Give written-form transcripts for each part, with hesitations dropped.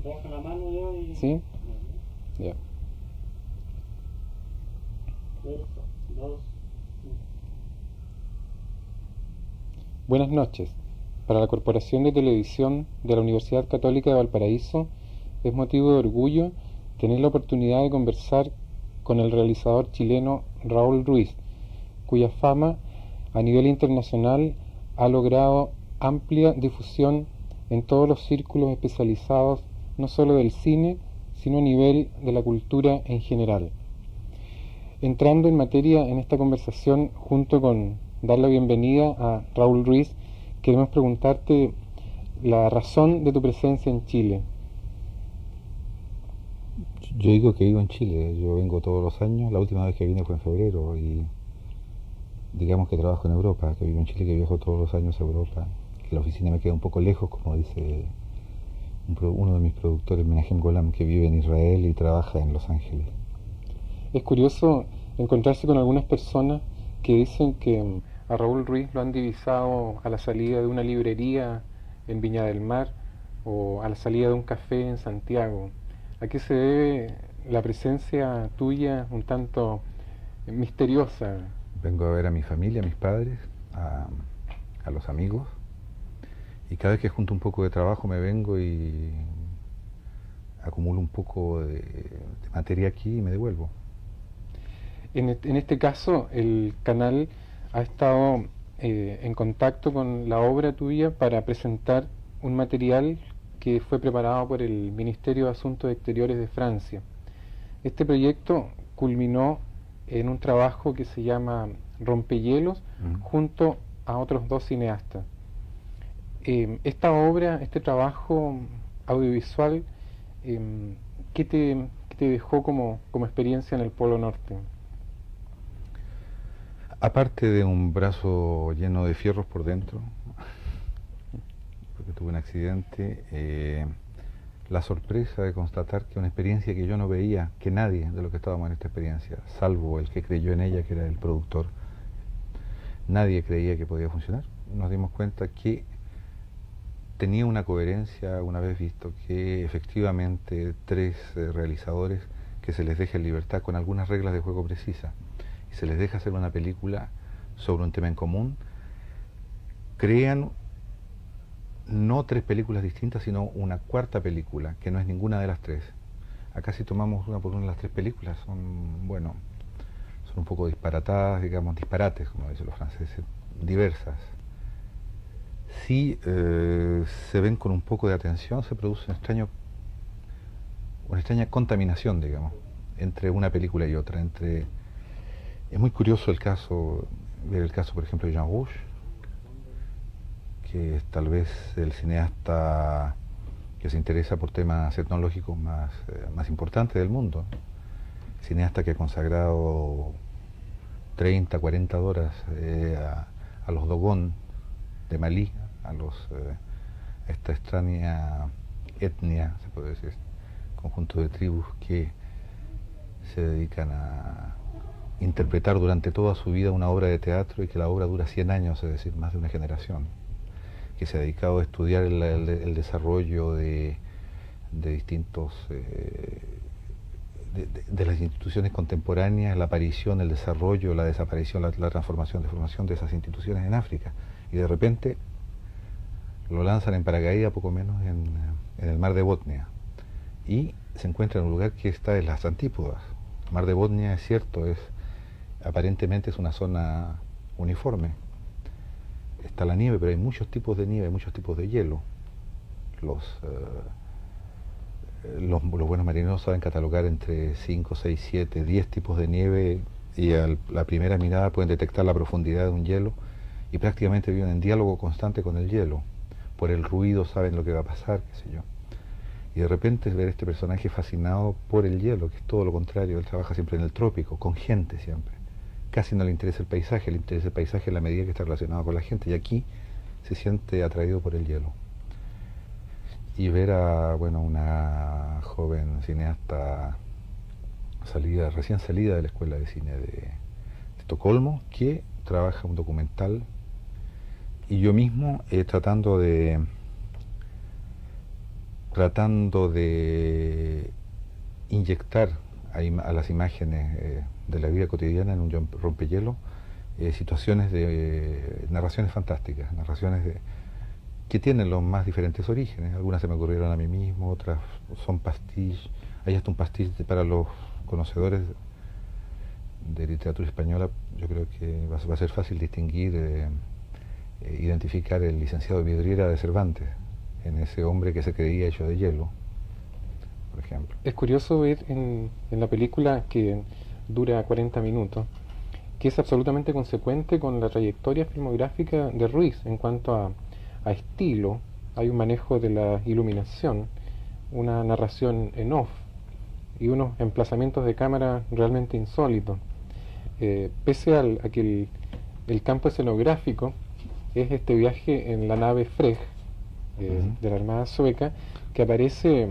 trabaja la mano ya y... ¿Sí? Ya. Eso, dos... Buenas noches. Para la Corporación de Televisión de la Universidad Católica de Valparaíso es motivo de orgullo tener la oportunidad de conversar con el realizador chileno Raúl Ruiz, cuya fama a nivel internacional ha logrado amplia difusión en todos los círculos especializados, no solo del cine, sino a nivel de la cultura en general. Entrando en materia en esta conversación, junto con dar la bienvenida a Raúl Ruiz, queremos preguntarte la razón de tu presencia en Chile. Yo digo que vivo en Chile, yo vengo todos los años, la última vez que vine fue en febrero y digamos que trabajo en Europa, que vivo en Chile, que viajo todos los años a Europa, que la oficina me queda un poco lejos, como dice uno de mis productores, Menahem Golan, que vive en Israel y trabaja en Los Ángeles. Es curioso encontrarse con algunas personas que dicen que a Raúl Ruiz lo han divisado a la salida de una librería en Viña del Mar o a la salida de un café en Santiago. ¿A qué se debe la presencia tuya un tanto misteriosa? Vengo a ver a mi familia, a mis padres, a los amigos, y cada vez que junto un poco de trabajo me vengo y acumulo un poco de materia aquí y me devuelvo. En este caso, el canal ha estado en contacto con la obra tuya para presentar un material que fue preparado por el Ministerio de Asuntos Exteriores de Francia. Este proyecto culminó en un trabajo que se llama Rompehielos, junto a otros dos cineastas. Esta obra, este trabajo audiovisual, ¿qué te dejó como experiencia en el Polo Norte? Aparte de un brazo lleno de fierros por dentro, porque tuve un accidente, la sorpresa de constatar que una experiencia que yo no veía, que nadie de los que estábamos en esta experiencia, salvo el que creyó en ella, que era el productor, nadie creía que podía funcionar. Nos dimos cuenta que tenía una coherencia, una vez visto que efectivamente tres realizadores que se les deja en libertad con algunas reglas de juego precisas y se les deja hacer una película sobre un tema en común, crean no tres películas distintas, sino una cuarta película, que no es ninguna de las tres. Acá si tomamos una por una de las tres películas, son, bueno, son un poco disparatadas, digamos, disparates, como dicen los franceses, diversas. Si se ven con un poco de atención, se produce una extraña contaminación, digamos, entre una película y otra. Es muy curioso ver el caso, por ejemplo, de Jean Rouge, que es tal vez el cineasta que se interesa por temas etnológicos más importantes del mundo. Cineasta que ha consagrado 30, 40 horas a los Dogon de Malí, a esta extraña etnia, se puede decir, conjunto de tribus que se dedican a interpretar durante toda su vida una obra de teatro y que la obra dura 100 años, es decir, más de una generación, que se ha dedicado a estudiar el desarrollo de distintos de las instituciones contemporáneas, la aparición, el desarrollo, la desaparición, la transformación, deformación de esas instituciones en África, y de repente lo lanzan en paracaídas poco menos en el mar de Botnia y se encuentra en un lugar que está en las antípodas. El mar de Botnia, es cierto, aparentemente es una zona uniforme, está la nieve, pero hay muchos tipos de nieve, muchos tipos de hielo. Los buenos marineros saben catalogar entre 5, 6, 7, 10 tipos de nieve y a la primera mirada pueden detectar la profundidad de un hielo y prácticamente viven en diálogo constante con el hielo. Por el ruido saben lo que va a pasar, qué sé yo. Y de repente ver este personaje fascinado por el hielo, que es todo lo contrario, él trabaja siempre en el trópico, con gente siempre. Casi no le interesa el paisaje, le interesa el paisaje en la medida que está relacionado con la gente, y aquí se siente atraído por el hielo. Y ver a una joven cineasta recién salida de la Escuela de Cine de Estocolmo, que trabaja un documental, y yo mismo tratando de tratando de inyectar a las imágenes de la vida cotidiana en un rompehielo situaciones de narraciones fantásticas, que tienen los más diferentes orígenes. Algunas se me ocurrieron a mí mismo, otras son pastiche. Hay hasta un pastiche para los conocedores de literatura española. Yo creo que va a ser fácil distinguir, identificar el licenciado Vidriera de Cervantes en ese hombre que se creía hecho de hielo, por ejemplo. Es curioso ver en la película, que dura 40 minutos, que es absolutamente consecuente con la trayectoria filmográfica de Ruiz en cuanto a estilo. Hay un manejo de la iluminación, una narración en off y unos emplazamientos de cámara realmente insólitos. Pese a que el campo escenográfico es este viaje en la nave Freg de la Armada Sueca, que aparece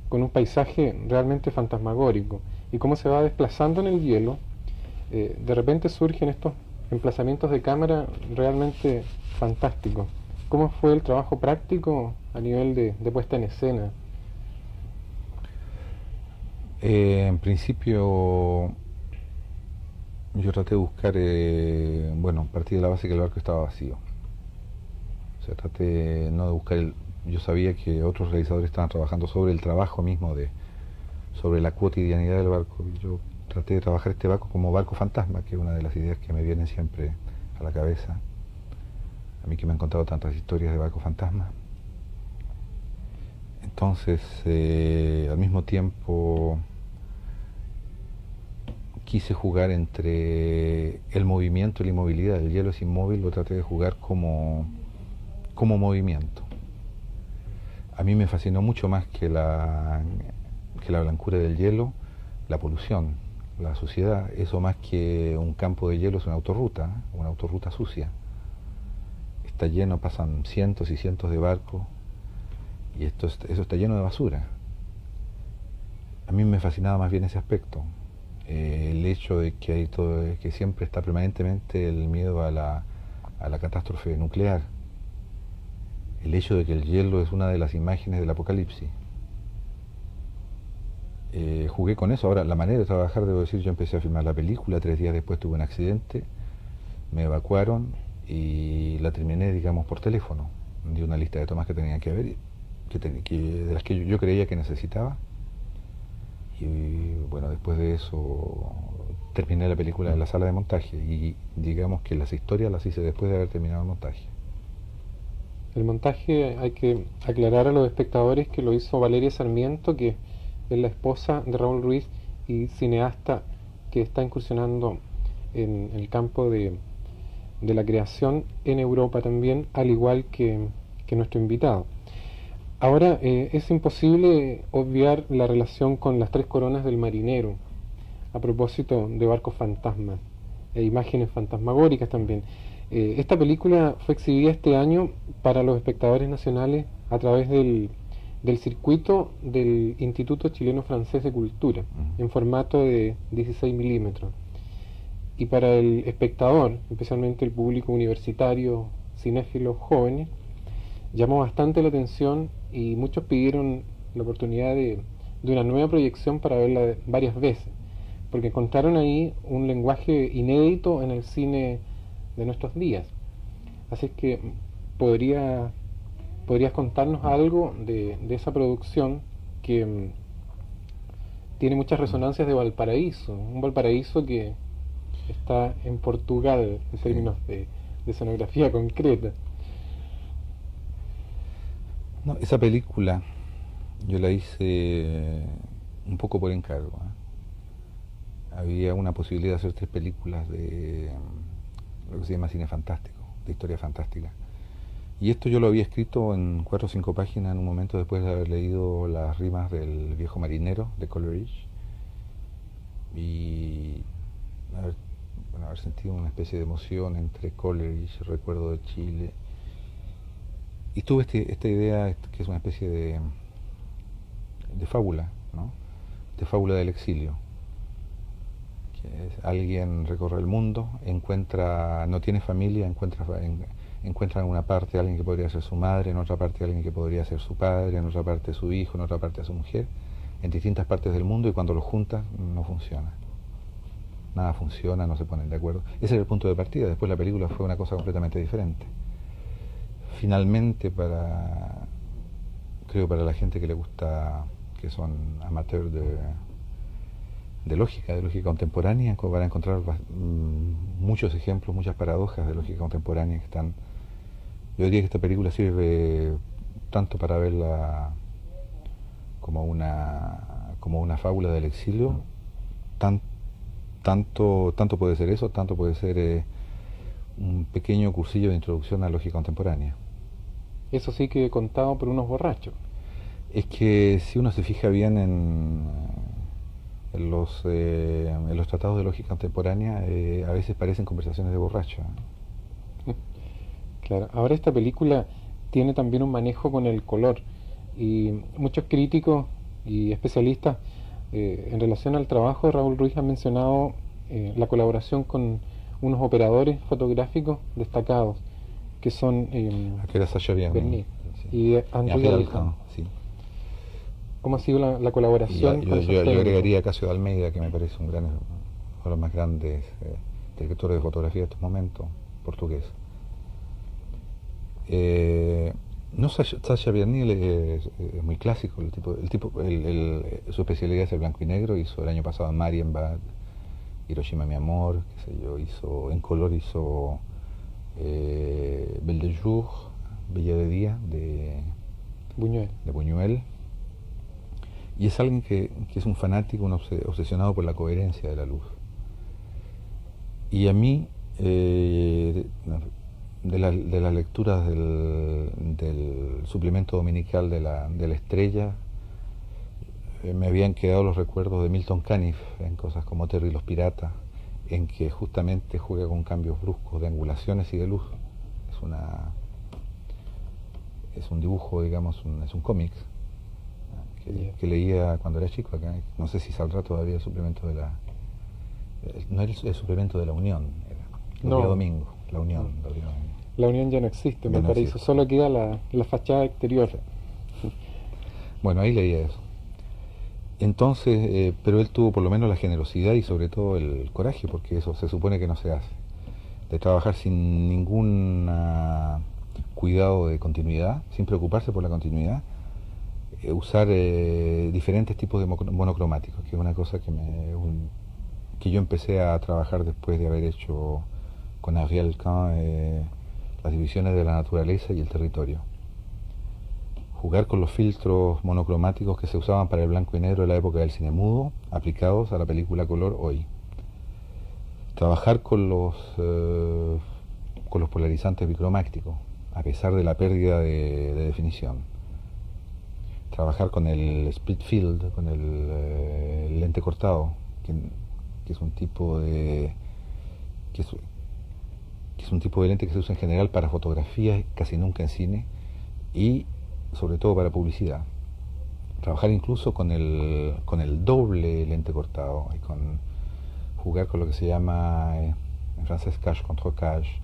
con un paisaje realmente fantasmagórico, y cómo se va desplazando en el hielo. De repente surgen estos emplazamientos de cámara realmente fantásticos. ¿Cómo fue el trabajo práctico a nivel de puesta en escena? En principio yo traté de buscar, partí de la base que el barco estaba vacío. O sea, traté no de buscar yo sabía que otros realizadores estaban trabajando sobre el trabajo mismo, sobre la cotidianidad del barco. Y yo traté de trabajar este barco como barco fantasma, que es una de las ideas que me vienen siempre a la cabeza. A mí que me han contado tantas historias de barco fantasma. Entonces, al mismo tiempo, quise jugar entre el movimiento y la inmovilidad. El hielo es inmóvil, lo traté de jugar como movimiento. A mí me fascinó mucho más que la blancura del hielo, la polución, la suciedad. Eso más que un campo de hielo es una autorruta sucia. Está lleno, pasan cientos y cientos de barcos y eso está lleno de basura. A mí me fascinaba más bien ese aspecto, el hecho de que hay que siempre está permanentemente el miedo a la catástrofe nuclear, el hecho de que el hielo es una de las imágenes del apocalipsis. Jugué con eso. Ahora, la manera de trabajar, debo decir, yo empecé a filmar la película, 3 días después tuve un accidente, me evacuaron y la terminé, digamos, por teléfono, de una lista de tomas que tenía que ver, de las que yo creía que necesitaba. Y bueno, después de eso terminé la película en la sala de montaje, y digamos que las historias las hice después de haber terminado el montaje. El montaje, hay que aclarar a los espectadores que lo hizo Valeria Sarmiento, que es la esposa de Raúl Ruiz y cineasta que está incursionando en el campo de la creación en Europa también, al igual que nuestro invitado. Ahora, es imposible obviar la relación con Las Tres Coronas del Marinero, a propósito de barcos fantasmas e imágenes fantasmagóricas también. Esta película fue exhibida este año para los espectadores nacionales a través del circuito del Instituto Chileno Francés de Cultura, en formato de 16 milímetros. Y para el espectador, especialmente el público universitario, cinéfilos jóvenes, llamó bastante la atención, y muchos pidieron la oportunidad de una nueva proyección para verla varias veces, porque encontraron ahí un lenguaje inédito en el cine de nuestros días. Así que podrías contarnos algo de esa producción que tiene muchas resonancias de Valparaíso, un Valparaíso que está en Portugal en términos de escenografía concreta. No, esa película yo la hice un poco por encargo. Había una posibilidad de hacer 3 películas de lo que se llama cine fantástico, de historia fantástica. Y esto yo lo había escrito en 4 o 5 páginas en un momento después de haber leído las rimas del Viejo Marinero de Coleridge y haber sentido una especie de emoción entre Coleridge, Recuerdo de Chile. Y tuve esta idea que es una especie de fábula, ¿no? De fábula del exilio. Que es, alguien recorre el mundo, no tiene familia, encuentran en una parte a alguien que podría ser su madre, en otra parte a alguien que podría ser su padre, en otra parte su hijo, en otra parte a su mujer, en distintas partes del mundo, y cuando los juntas no funciona. Nada funciona, no se ponen de acuerdo. Ese era el punto de partida. Después la película fue una cosa completamente diferente. Finalmente, creo para la gente que le gusta, que son amateurs de lógica contemporánea, van a encontrar muchos ejemplos, muchas paradojas de lógica contemporánea que están. Yo diría que esta película sirve tanto para verla como una fábula del exilio, tanto puede ser eso, tanto puede ser un pequeño cursillo de introducción a la lógica contemporánea. Eso sí que contado por unos borrachos. Es que si uno se fija bien en los tratados de lógica contemporánea, a veces parecen conversaciones de borracho. Claro, ahora esta película tiene también un manejo con el color, y muchos críticos y especialistas en relación al trabajo de Raúl Ruiz han mencionado la colaboración con unos operadores fotográficos destacados, que son Aquí era Sacha Bernier sí. y Henri Alcan. Sí. ¿Cómo ha sido la colaboración con esos yo técnicos? agregaría a Casio de Almeida, que me parece uno de los más grandes directores de fotografía de estos momentos, portugués. No, Sacha Bernier es muy clásico, su especialidad es el blanco y negro. Hizo el año pasado Marienbad, Hiroshima mi amor, qué sé yo, en color hizo Belle de Jour, Bella de Día, de Buñuel. Y es alguien que es un fanático, un obsesionado por la coherencia de la luz. Y a mí, de las lecturas del suplemento dominical de la Estrella, me habían quedado los recuerdos de Milton Caniff en cosas como Terry y los piratas, en que justamente juega con cambios bruscos de angulaciones y de luz. Es un dibujo, digamos, es un cómic que leía cuando era chico acá. No sé si saldrá todavía el suplemento no era el suplemento de La Unión, era el día domingo, La Unión. La Unión ya no existe, Ya me no parece, existe. solo queda la fachada exterior. Bueno, ahí leía eso. Entonces, pero él tuvo por lo menos la generosidad y sobre todo el coraje, porque eso se supone que no se hace, de trabajar sin ningún cuidado de continuidad, sin preocuparse por la continuidad, usar diferentes tipos de monocromáticos, que es una cosa que yo empecé a trabajar después de haber hecho con Henri Alcan las divisiones de la naturaleza y el territorio. Jugar con los filtros monocromáticos que se usaban para el blanco y negro de la época del cine mudo, aplicados a la película color hoy. Trabajar con los polarizantes bicromáticos, a pesar de la pérdida de definición. Trabajar con el split field, con el lente cortado, que es un tipo de lente que se usa en general para fotografía, casi nunca en cine, y sobre todo para publicidad. Trabajar incluso con el doble lente cortado, y jugar con lo que se llama en francés cache contre cache,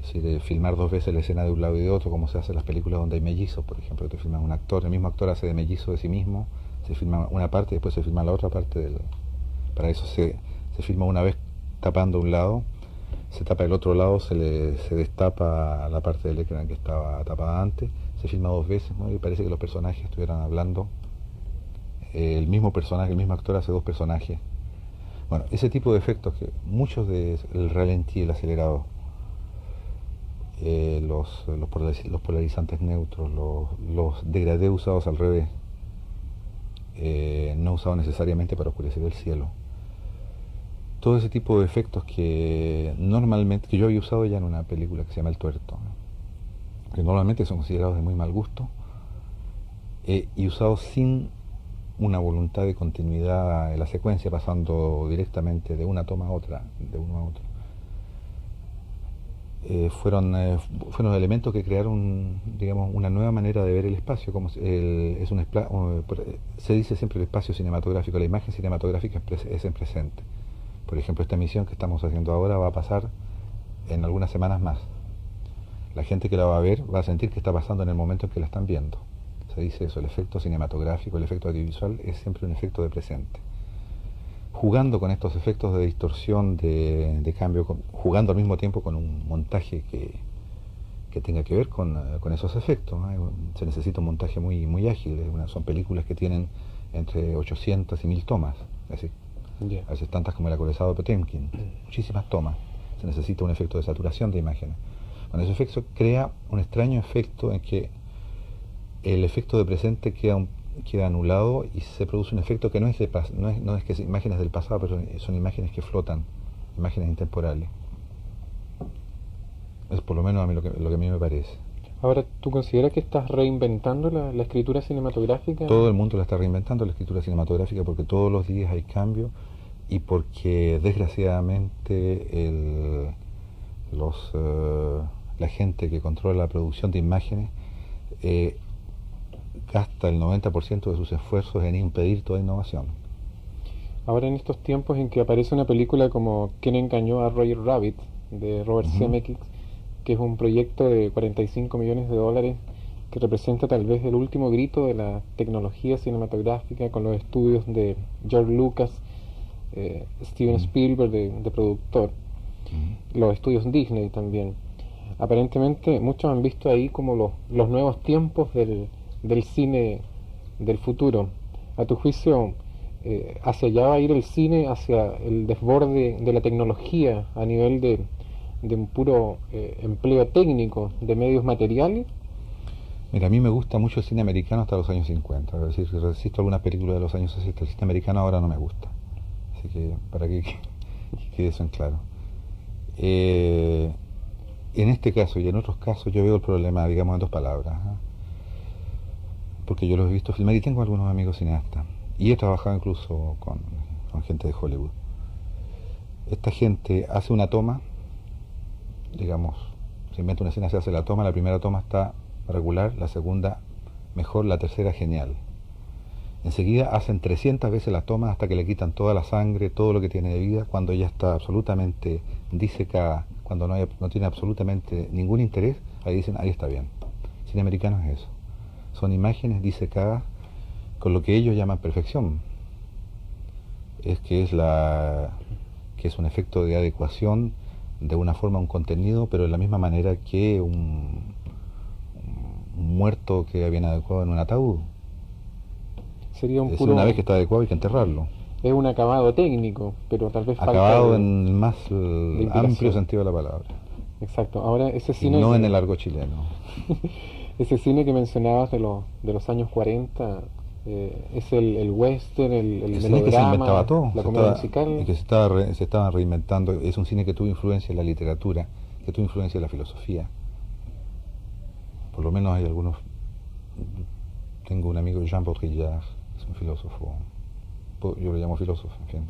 es decir, filmar dos veces la escena de un lado y de otro, como se hace en las películas donde hay mellizos, por ejemplo. Te filman un actor, el mismo actor hace de mellizo de sí mismo, se filma una parte y después se filma la otra parte para eso se filma una vez tapando un lado, se tapa el otro lado, se destapa la parte del ecran que estaba tapada antes, se filma dos veces, ¿no? Y parece que los personajes estuvieran hablando, el mismo personaje, el mismo actor hace dos personajes. Bueno, ese tipo de efectos, que muchos del ralentí, el acelerado, los polarizantes neutros, los degradés usados al revés, no usados necesariamente para oscurecer el cielo. Todo ese tipo de efectos que normalmente, que yo había usado ya en una película que se llama El Tuerto, ¿no? Que normalmente son considerados de muy mal gusto, y usados sin una voluntad de continuidad en la secuencia, pasando directamente de una toma a otra, de uno a otro. Fueron elementos que crearon, digamos, una nueva manera de ver el espacio. Se dice siempre el espacio cinematográfico, la imagen cinematográfica es en presente. Por ejemplo, esta emisión que estamos haciendo ahora va a pasar en algunas semanas más. La gente que la va a ver va a sentir que está pasando en el momento en que la están viendo. Se dice eso, el efecto cinematográfico, el efecto audiovisual es siempre un efecto de presente. Jugando con estos efectos de distorsión, de cambio, jugando al mismo tiempo con un montaje que tenga que ver con esos efectos, ¿no? Se necesita un montaje muy ágil. Son películas que tienen entre 800 y 1000 tomas, es decir, Ya. a veces tantas como el acorazado Potemkin, muchísimas tomas. Se necesita un efecto de saturación de imágenes. Bueno, ese efecto crea un extraño efecto en que el efecto de presente queda anulado y se produce un efecto que no es que es imágenes del pasado, pero son imágenes que flotan, imágenes intemporales. Es por lo menos lo que a mí me parece. Ahora, ¿tú consideras que estás reinventando la escritura cinematográfica? Todo el mundo la está reinventando, la escritura cinematográfica, porque todos los días hay cambio y porque desgraciadamente la gente que controla la producción de imágenes gasta el 90% de sus esfuerzos en impedir toda innovación. Ahora, en estos tiempos en que aparece una película como ¿Quién engañó a Roger Rabbit? De Robert Zemeckis, que es un proyecto de 45 millones de dólares que representa tal vez el último grito de la tecnología cinematográfica, con los estudios de George Lucas, Steven Spielberg de productor, los estudios Disney también. Aparentemente muchos han visto ahí como los nuevos tiempos del cine del futuro. A tu juicio, ¿hacia allá va a ir el cine, hacia el desborde de la tecnología a nivel de un puro empleo técnico de medios materiales? Mira, a mí me gusta mucho el cine americano hasta los años 50, es decir, resisto algunas películas de los años 60, el cine americano ahora no me gusta, así que para que quede eso en claro. En este caso y en otros casos yo veo el problema, digamos, en dos palabras, porque yo los he visto filmar y tengo algunos amigos cineastas y he trabajado incluso con gente de Hollywood. Esta gente hace una toma, digamos, se inventa una escena, se hace la toma, la primera toma está regular, la segunda mejor, la tercera genial. Enseguida hacen 300 veces la toma hasta que le quitan toda la sangre, todo lo que tiene de vida, cuando ella está absolutamente disecada, cuando no tiene absolutamente ningún interés, ahí dicen, ahí está bien. El cine americano es eso. Son imágenes disecadas con lo que ellos llaman perfección. Que es un efecto de adecuación de una forma a un contenido, pero de la misma manera que un muerto queda bien adecuado en un ataúd. Sería un Es puro... una vez que está adecuado hay que enterrarlo. Es un acabado técnico, pero tal vez Acabado falta en el más inspiración. amplio sentido de la palabra. Exacto. Ahora, ese Y cine... no en el argot chileno. Ese cine que mencionabas de los años 40, es el western, el cine que se inventaba melodrama, todo, la comedia musical. y que se estaba reinventando. Es un cine que tuvo influencia en la literatura, que tuvo influencia en la filosofía. Por lo menos hay algunos. Tengo un amigo, Jean Baudrillard, es un filósofo, yo lo llamo filósofo, en fin.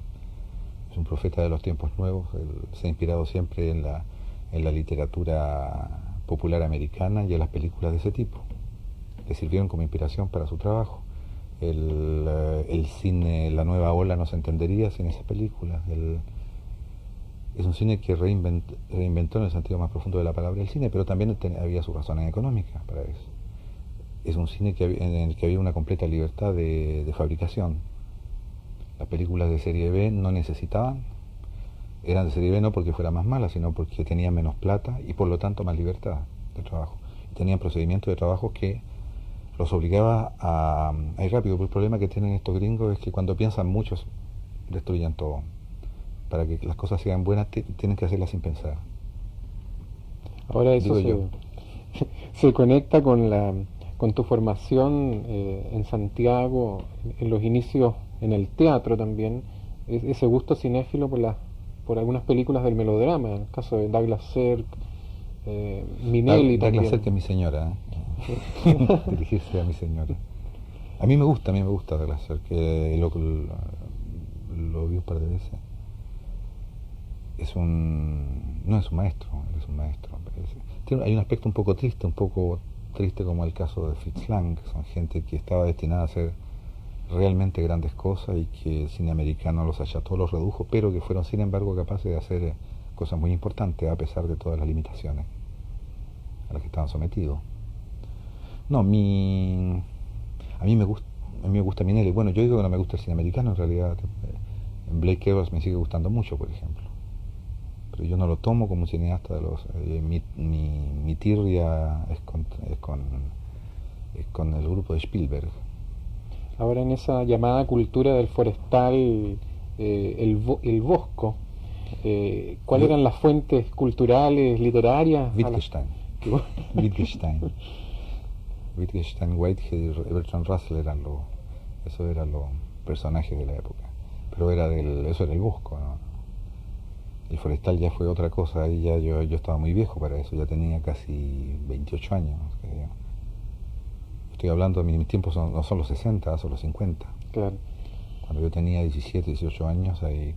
Es un profeta de los tiempos nuevos. Él se ha inspirado siempre en la literatura popular americana y en las películas de ese tipo. Le sirvieron como inspiración para su trabajo. El cine, la nueva ola no se entendería sin esas películas. Es un cine que reinventó en el sentido más profundo de la palabra el cine, pero también había sus razones económicas para eso. Es un cine en el que había una completa libertad de fabricación. Las películas de serie B no necesitaban, eran de serie B no porque fuera más mala, sino porque tenían menos plata y por lo tanto más libertad de trabajo. Tenían procedimientos de trabajo que los obligaba a ir rápido, pero el problema que tienen estos gringos es que cuando piensan mucho destruyen todo. Para que las cosas sean buenas tienen que hacerlas sin pensar. Ahora eso Digo se conecta con tu formación en Santiago, en los inicios en el teatro también, ese gusto cinéfilo por algunas películas del melodrama, en el caso de Douglas Sirk, Minelli también. Douglas Sirk es mi señora, dirigirse a mi señora. A mí me gusta Douglas Sirk, que lo vi un par de veces. No es un maestro, él es un maestro. Hay un aspecto un poco triste como el caso de Fritz Lang, que son gente que estaba destinada a hacer realmente grandes cosas y que el cine americano los acható, los redujo, pero que fueron sin embargo capaces de hacer cosas muy importantes a pesar de todas las limitaciones. a las que estaban sometidos. No, a mí me gusta Minelli. Bueno, yo digo que no me gusta el cine americano, en realidad. En Blake Edwards me sigue gustando mucho, por ejemplo. Pero yo no lo tomo como un cineasta de los... mi tirria es con el grupo de Spielberg. Ahora en esa llamada cultura del forestal, el Bosco, ¿cuáles eran las fuentes culturales, literarias? Wittgenstein. Wittgenstein, Whitehead y Bertrand Russell esos eran los personajes de la época. Pero eso era el Bosco, ¿no? El forestal ya fue otra cosa, ahí ya yo estaba muy viejo para eso, ya tenía casi 28 años. Creo. Estoy hablando, mis tiempos no son los 60, son los 50. Claro. Cuando yo tenía 17, 18 años, ahí,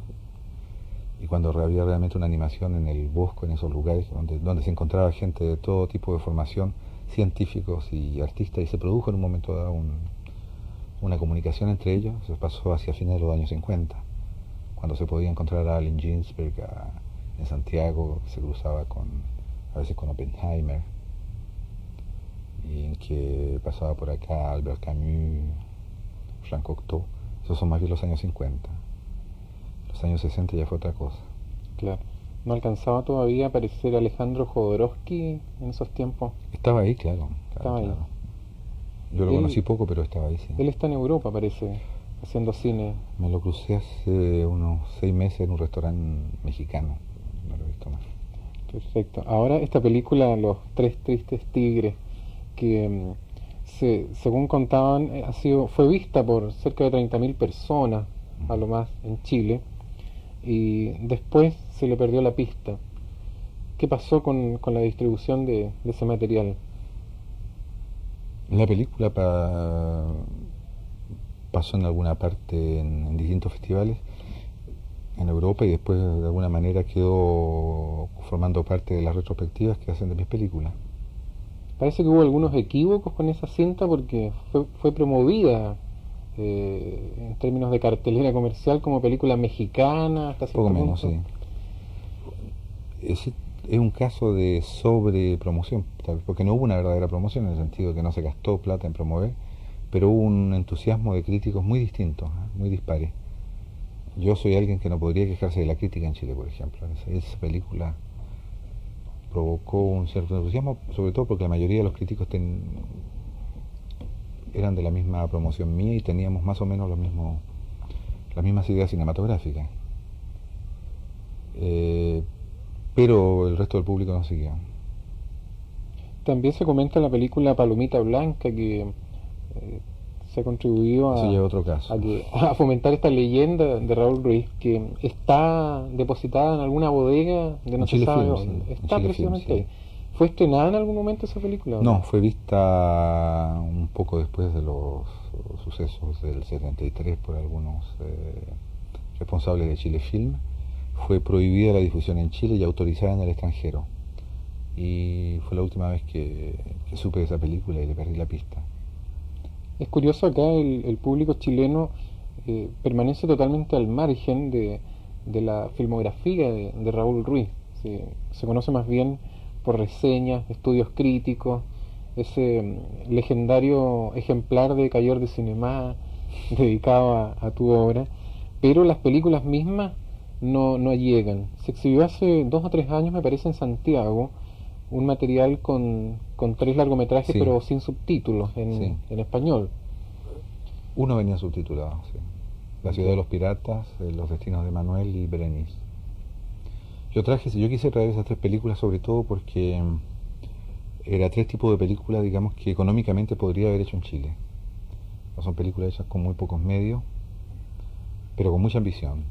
y cuando había realmente una animación en el Bosco, en esos lugares donde se encontraba gente de todo tipo de formación, científicos y artistas, y se produjo en un momento dado una comunicación entre ellos. Eso pasó hacia finales de los años 50, cuando se podía encontrar a Allen Ginsberg en Santiago, que se cruzaba a veces con Oppenheimer, y en que pasaba por acá Albert Camus, Jean Cocteau. Esos son más bien los años 50. Los años 60 ya fue otra cosa. Claro. ¿No alcanzaba todavía a aparecer Alejandro Jodorowsky en esos tiempos? Estaba ahí, claro. Estaba ahí. Yo lo conocí poco, pero estaba ahí, sí. Él está en Europa, parece, haciendo cine. Me lo crucé hace unos 6 meses en un restaurante mexicano. No lo he visto más. Perfecto. Ahora esta película, Los Tres Tristes Tigres, que según contaban, fue vista por cerca de 30.000 personas, a lo más, en Chile, y después se le perdió la pista. ¿Qué pasó con la distribución de ese material? La película pasó en alguna parte en distintos festivales en Europa, y después de alguna manera quedó formando parte de las retrospectivas que hacen de mis películas. Parece que hubo algunos equívocos con esa cinta porque fue promovida en términos de cartelera comercial como película mexicana hasta cierto Poco menos, punto. Sí. Es un caso de sobrepromoción, porque no hubo una verdadera promoción en el sentido de que no se gastó plata en promover, pero hubo un entusiasmo de críticos muy distintos, muy dispares. Yo soy alguien que no podría quejarse de la crítica en Chile, por ejemplo. Esa película provocó un cierto entusiasmo, sobre todo porque la mayoría de los críticos eran de la misma promoción mía y teníamos más o menos las mismas ideas cinematográficas. Pero el resto del público no siguió. También se comenta en la película Palomita Blanca que se ha contribuido Eso ya es otro caso. a fomentar esta leyenda de Raúl Ruiz, que está depositada en alguna bodega de no se sabe dónde. Sí. Está precisamente ahí. ¿Fue estrenada en algún momento esa película? No, fue vista un poco después de los sucesos del 73 por algunos responsables de Chile Film. Fue prohibida la difusión en Chile y autorizada en el extranjero. Y fue la última vez que supe de esa película y le perdí la pista. Es curioso, acá el público chileno permanece totalmente al margen de la filmografía de Raúl Ruiz. Se conoce más bien por reseñas, estudios críticos, ese legendario ejemplar de Cahiers de Cinema dedicado a tu obra, pero las películas mismas no llegan. Se exhibió hace 2 o 3 años, me parece, en Santiago, un material con 3 largometrajes, Sí. pero sin subtítulos en español. Uno venía subtitulado, sí. La ciudad de los piratas, Los destinos de Manuel y Berenice. Yo quise traer esas 3 películas sobre todo porque era 3 tipos de películas, digamos, que económicamente podría haber hecho en Chile. No son películas hechas con muy pocos medios, pero con mucha ambición.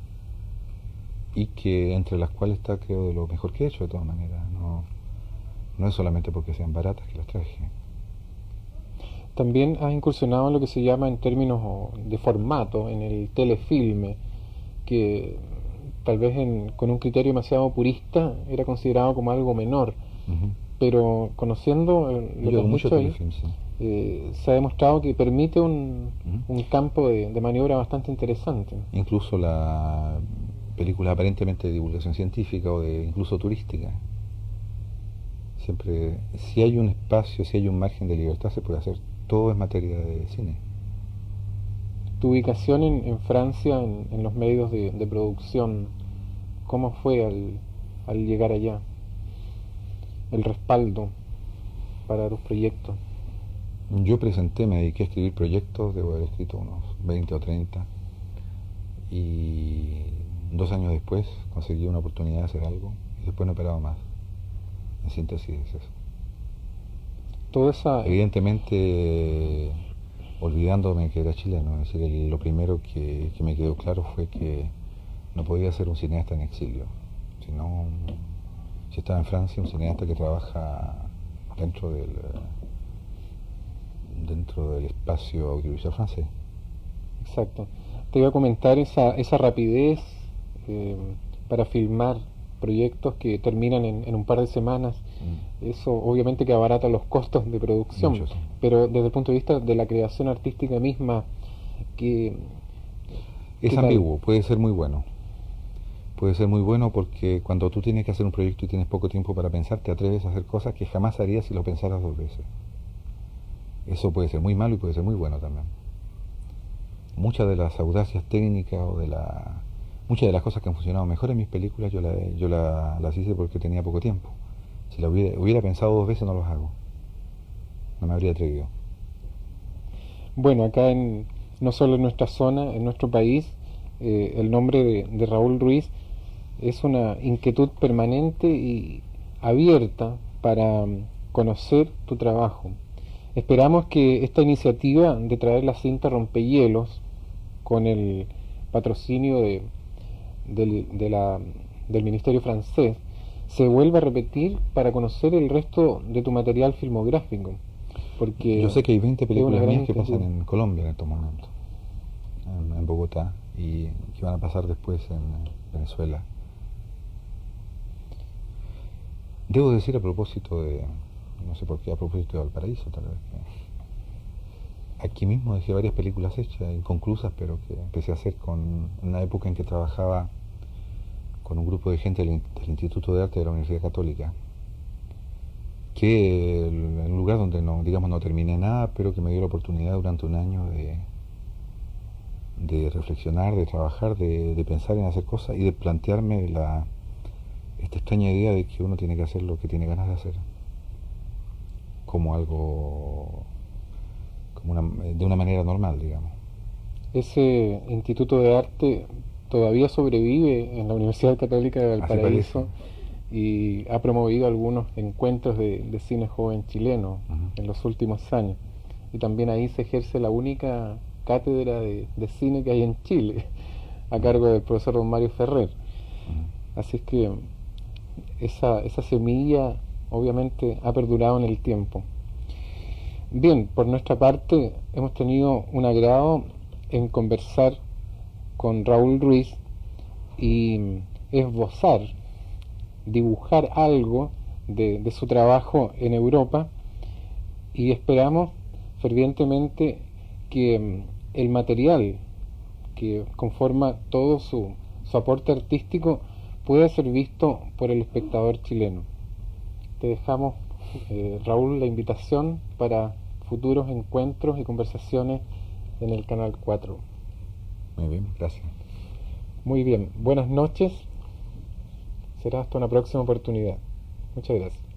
Y que entre las cuales está, creo, de lo mejor que he hecho, de todas maneras. No es solamente porque sean baratas que las traje. También has incursionado en lo que se llama, en términos de formato, en el telefilme, que tal vez con un criterio demasiado purista era considerado como algo menor, pero conociendo lo que has mucho dicho ahí, telefilm, sí. se ha demostrado que permite un campo de maniobra bastante interesante. Incluso la película aparentemente de divulgación científica o incluso turística Siempre, si hay un espacio, si hay un margen de libertad, se puede hacer. Todo es materia de cine. Tu ubicación en Francia, en los medios de producción, ¿cómo fue al llegar allá? El respaldo para tus proyectos. Yo presenté, me dediqué a escribir proyectos, debo haber escrito unos 20 o 30, y 2 años después conseguí una oportunidad de hacer algo y después no he parado más. En síntesis es eso. Toda esa... Evidentemente, olvidándome que era chileno, es decir, lo primero que me quedó claro fue que no podía ser un cineasta en exilio, sino, si estaba en Francia, un cineasta que trabaja dentro del espacio audiovisual francés. Exacto. Te iba a comentar esa rapidez para filmar proyectos que terminan en un par de semanas. Eso obviamente que abarata los costos de producción, Muchos. pero desde el punto de vista de la creación artística misma, que Es ¿qué tal? ambiguo, puede ser muy bueno. Puede ser muy bueno porque cuando tú tienes que hacer un proyecto y tienes poco tiempo para pensar, te atreves a hacer cosas que jamás harías si lo pensaras 2 veces. Eso puede ser muy malo y puede ser muy bueno también. Muchas de las audacias técnicas muchas de las cosas que han funcionado mejor en mis películas yo las hice porque tenía poco tiempo. Si la hubiera pensado 2 veces no los hago. No me habría atrevido. Bueno, acá no solo en nuestra zona, en nuestro país, el nombre de Raúl Ruiz es una inquietud permanente y abierta para conocer tu trabajo. Esperamos que esta iniciativa de traer la cinta Rompehielos, con el patrocinio del Ministerio francés, se vuelva a repetir para conocer el resto de tu material filmográfico. Porque Yo sé que hay 20 es una películas gran mías que pasan inquietud. en Colombia en estos momentos, en Bogotá, y que van a pasar después en Venezuela. Debo decir a propósito no sé por qué, a propósito de Valparaíso, tal vez, que aquí mismo dejé varias películas hechas, inconclusas, pero que empecé a hacer en una época en que trabajaba con un grupo de gente del Instituto de Arte de la Universidad Católica, que en un lugar donde no terminé nada, pero que me dio la oportunidad durante un año de reflexionar, de trabajar, de pensar en hacer cosas y de plantearme esta extraña idea de que uno tiene que hacer lo que tiene ganas de hacer, como algo, de una manera normal, digamos. Ese Instituto de Arte todavía sobrevive en la Universidad Católica de Así Valparaíso parece. y ha promovido algunos encuentros de cine joven chileno Ujú. en los últimos años. Y también ahí se ejerce la única cátedra de cine que hay en Chile, a cargo del profesor don Mario Ferrer. Así es que esa semilla obviamente ha perdurado en el tiempo. Bien, por nuestra parte hemos tenido un agrado en conversar con Raúl Ruiz y esbozar, dibujar algo de su trabajo en Europa, y esperamos fervientemente que el material que conforma todo su aporte artístico pueda ser visto por el espectador chileno. Te dejamos, Raúl, la invitación para futuros encuentros y conversaciones en el Canal 4. Muy bien, gracias. Muy bien, buenas noches. Será hasta una próxima oportunidad. Muchas gracias.